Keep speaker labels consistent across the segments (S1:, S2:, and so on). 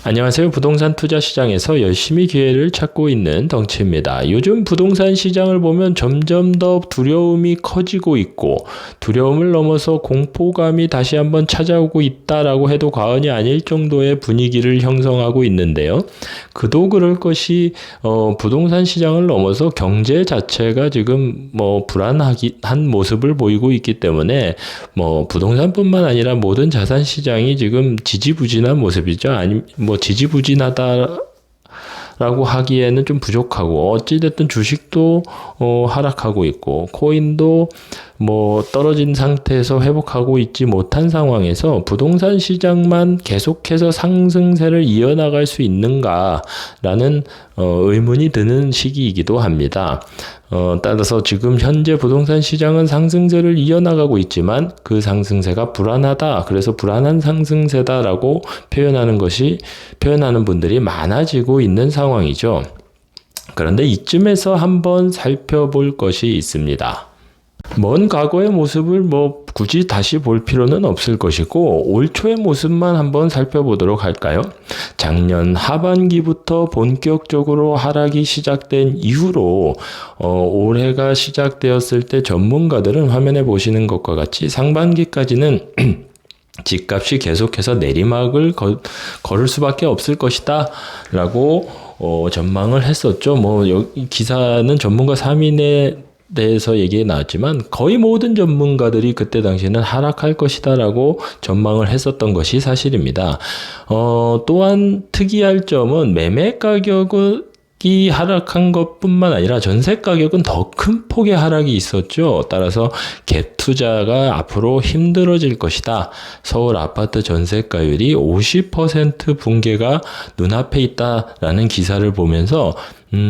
S1: 안녕하세요. 부동산 투자 시장에서 열심히 기회를 찾고 있는 덩치입니다. 요즘 부동산 시장을 보면 점점 더 두려움이 커지고 있고 두려움을 넘어서 공포감이 다시 한번 찾아오고 있다라고 해도 과언이 아닐 정도의 분위기를 형성하고 있는데요. 그도 그럴 것이 부동산 시장을 넘어서 경제 자체가 지금 불안한 모습을 보이고 있기 때문에 부동산뿐만 아니라 모든 자산 시장이 지금 지지부진한 모습이죠. 지지부진하다라고 하기에는 좀 부족하고 어찌됐든 주식도 하락하고 있고 코인도 떨어진 상태에서 회복하고 있지 못한 상황에서 부동산 시장만 계속해서 상승세를 이어나갈 수 있는가라는 의문이 드는 시기이기도 합니다. 따라서 지금 현재 부동산 시장은 상승세를 이어나가고 있지만 그 상승세가 불안하다. 그래서 불안한 상승세다라고 표현하는 분들이 많아지고 있는 상황이죠. 그런데 이쯤에서 한번 살펴볼 것이 있습니다. 먼 과거의 모습을 굳이 다시 볼 필요는 없을 것이고 올 초의 모습만 한번 살펴보도록 할까요? 작년 하반기부터 본격적으로 하락이 시작된 이후로 올해가 시작되었을 때 전문가들은 화면에 보시는 것과 같이 상반기까지는 집값이 계속해서 내리막을 걸을 수밖에 없을 것이다 라고 전망을 했었죠. 이 기사는 전문가 3인에 대해서 얘기 나왔지만 거의 모든 전문가들이 그때 당시에는 하락할 것이다 라고 전망을 했었던 것이 사실입니다. 또한 특이할 점은 매매 가격이 하락한 것뿐만 아니라 전세 가격은 더 큰 폭의 하락이 있었죠. 따라서 갭 투자가 앞으로 힘들어질 것이다. 서울 아파트 전세가율이 50% 붕괴가 눈앞에 있다라는 기사를 보면서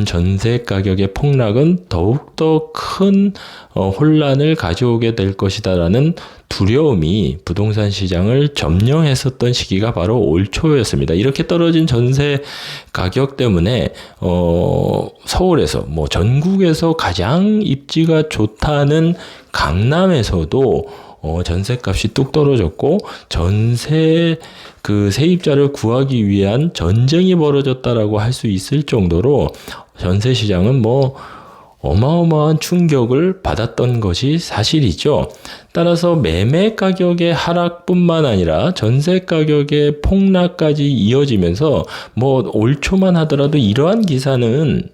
S1: 전세 가격의 폭락은 더욱더 큰 혼란을 가져오게 될 것이다라는 두려움이 부동산 시장을 점령했었던 시기가 바로 올 초였습니다. 이렇게 떨어진 전세 가격 때문에 서울에서 전국에서 가장 입지가 좋다는 강남에서도 전세값이 뚝 떨어졌고 세입자를 구하기 위한 전쟁이 벌어졌다라고 할 수 있을 정도로 전세 시장은 어마어마한 충격을 받았던 것이 사실이죠. 따라서 매매 가격의 하락뿐만 아니라 전세 가격의 폭락까지 이어지면서 올 초만 하더라도 이러한 기사는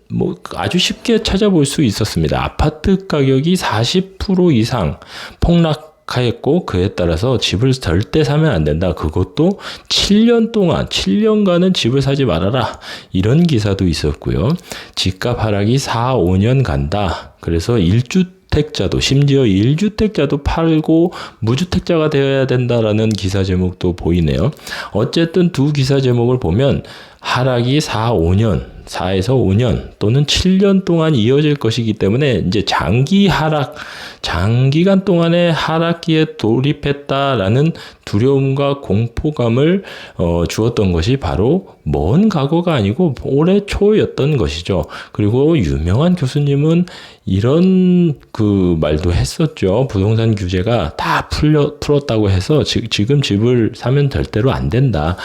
S1: 아주 쉽게 찾아볼 수 있었습니다. 아파트 가격이 40% 이상 폭락하였고 그에 따라서 집을 절대 사면 안 된다. 그것도 7년간은 집을 사지 말아라. 이런 기사도 있었고요. 집값 하락이 4, 5년 간다. 그래서 1주택자도 심지어 1주택자도 팔고 무주택자가 되어야 된다라는 기사 제목도 보이네요. 어쨌든 두 기사 제목을 보면 하락이 4에서 5년 또는 7년 동안 이어질 것이기 때문에 이제 장기간 동안의 하락기에 돌입했다라는 두려움과 공포감을 주었던 것이 바로 먼 과거가 아니고 올해 초였던 것이죠. 그리고 유명한 교수님은 이런 말도 했었죠. 부동산 규제가 다 풀었다고 해서 지금 집을 사면 절대로 안 된다.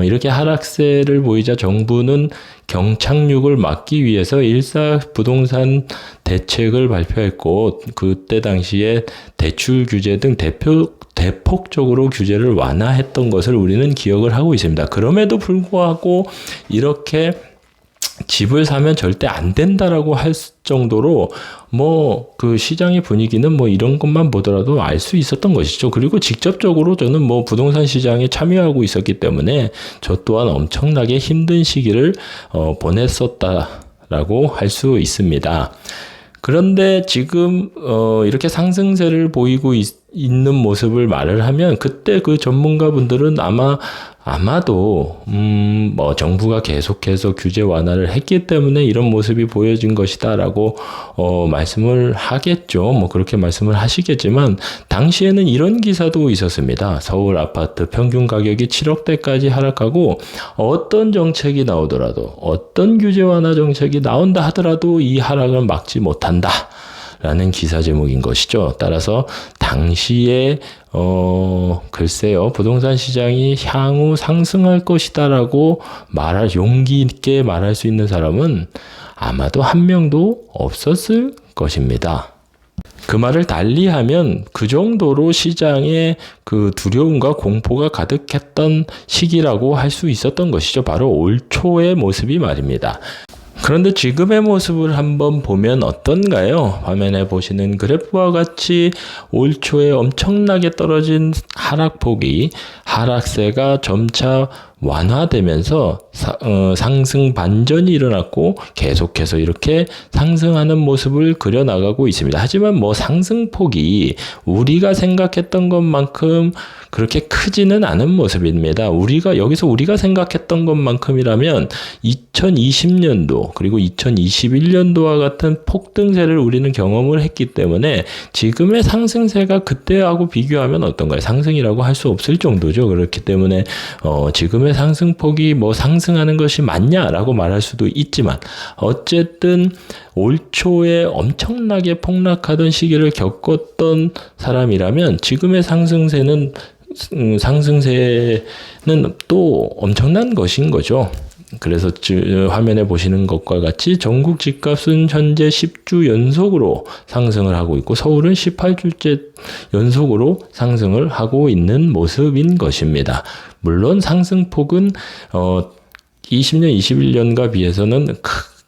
S1: 이렇게 하락세를 보이자 정부는 경착륙을 막기 위해서 일사부동산 대책을 발표했고 그때 당시에 대출 규제 등 대폭적으로 규제를 완화했던 것을 우리는 기억을 하고 있습니다. 그럼에도 불구하고 이렇게 집을 사면 절대 안 된다라고 할 정도로 시장의 분위기는 이런 것만 보더라도 알 수 있었던 것이죠. 그리고 직접적으로 저는 부동산 시장에 참여하고 있었기 때문에 저 또한 엄청나게 힘든 시기를 보냈었다라고 할 수 있습니다. 그런데 지금 이렇게 상승세를 보이고 있는 모습을 말을 하면 그때 그 전문가분들은 아마도 정부가 계속해서 규제 완화를 했기 때문에 이런 모습이 보여진 것이다라고 말씀을 하겠죠. 그렇게 말씀을 하시겠지만 당시에는 이런 기사도 있었습니다. 서울 아파트 평균 가격이 7억대까지 하락하고 어떤 정책이 나오더라도 어떤 규제 완화 정책이 나온다 하더라도 이 하락을 막지 못한다. 라는 기사 제목인 것이죠. 따라서 당시에 글쎄요, 부동산 시장이 향후 상승할 것이다라고 용기 있게 말할 수 있는 사람은 아마도 한 명도 없었을 것입니다. 그 말을 달리하면 그 정도로 시장에 그 두려움과 공포가 가득했던 시기라고 할 수 있었던 것이죠. 바로 올 초의 모습이 말입니다. 그런데 지금의 모습을 한번 보면 어떤가요? 화면에 보시는 그래프와 같이 올 초에 엄청나게 떨어진 하락세가 점차 완화되면서 상승 반전이 일어났고 계속해서 이렇게 상승하는 모습을 그려나가고 있습니다. 하지만 상승폭이 우리가 생각했던 것만큼 그렇게 크지는 않은 모습입니다. 여기서 우리가 생각했던 것만큼이라면 2020년도 그리고 2021년도와 같은 폭등세를 우리는 경험을 했기 때문에 지금의 상승세가 그때하고 비교하면 어떤가요? 상승이라고 할 수 없을 정도죠. 그렇기 때문에 지금의 상승폭이 상승하는 것이 맞냐라고 말할 수도 있지만 어쨌든 올 초에 엄청나게 폭락하던 시기를 겪었던 사람이라면 지금의 상승세는 또 엄청난 것인 거죠. 그래서 화면에 보시는 것과 같이 전국 집값은 현재 10주 연속으로 상승을 하고 있고 서울은 18주째 연속으로 상승을 하고 있는 모습인 것입니다. 물론 상승폭은 20년, 21년과 비해서는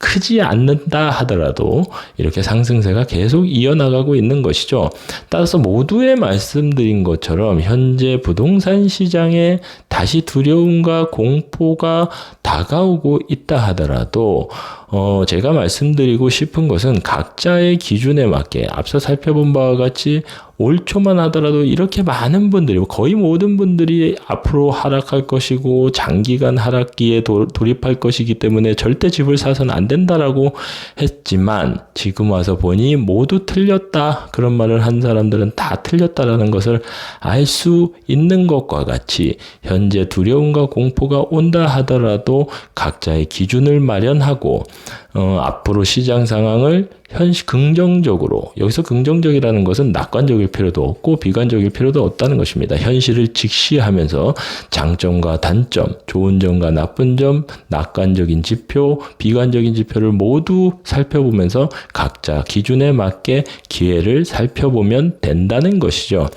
S1: 크지 않는다 하더라도 이렇게 상승세가 계속 이어나가고 있는 것이죠. 따라서 모두에 말씀드린 것처럼 현재 부동산 시장에 다시 두려움과 공포가 다가오고 있다 하더라도 제가 말씀드리고 싶은 것은 각자의 기준에 맞게 앞서 살펴본 바와 같이 올 초만 하더라도 이렇게 많은 분들이 거의 모든 분들이 앞으로 하락할 것이고 장기간 하락기에 돌입할 것이기 때문에 절대 집을 사서는 안 된다라고 했지만 지금 와서 보니 모두 틀렸다. 그런 말을 한 사람들은 다 틀렸다라는 것을 알 수 있는 것과 같이 현재 두려움과 공포가 온다 하더라도 각자의 기준을 마련하고 앞으로 시장 상황을 긍정적으로, 여기서 긍정적이라는 것은 낙관적일 필요도 없고 비관적일 필요도 없다는 것입니다. 현실을 직시하면서 장점과 단점, 좋은 점과 나쁜 점, 낙관적인 지표, 비관적인 지표를 모두 살펴보면서 각자 기준에 맞게 기회를 살펴보면 된다는 것이죠.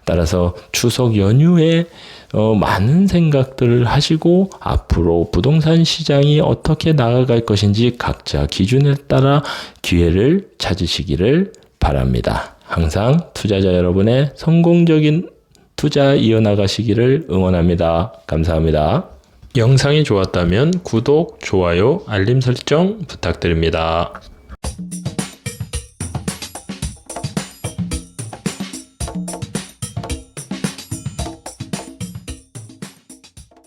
S1: 따라서 추석 연휴에 많은 생각들을 하시고 앞으로 부동산 시장이 어떻게 나아갈 것인지 각자 기준에 따라 기회를 찾으시기를 바랍니다. 항상 투자자 여러분의 성공적인 투자 이어나가시기를 응원합니다. 감사합니다. 영상이 좋았다면 구독, 좋아요, 알림 설정 부탁드립니다.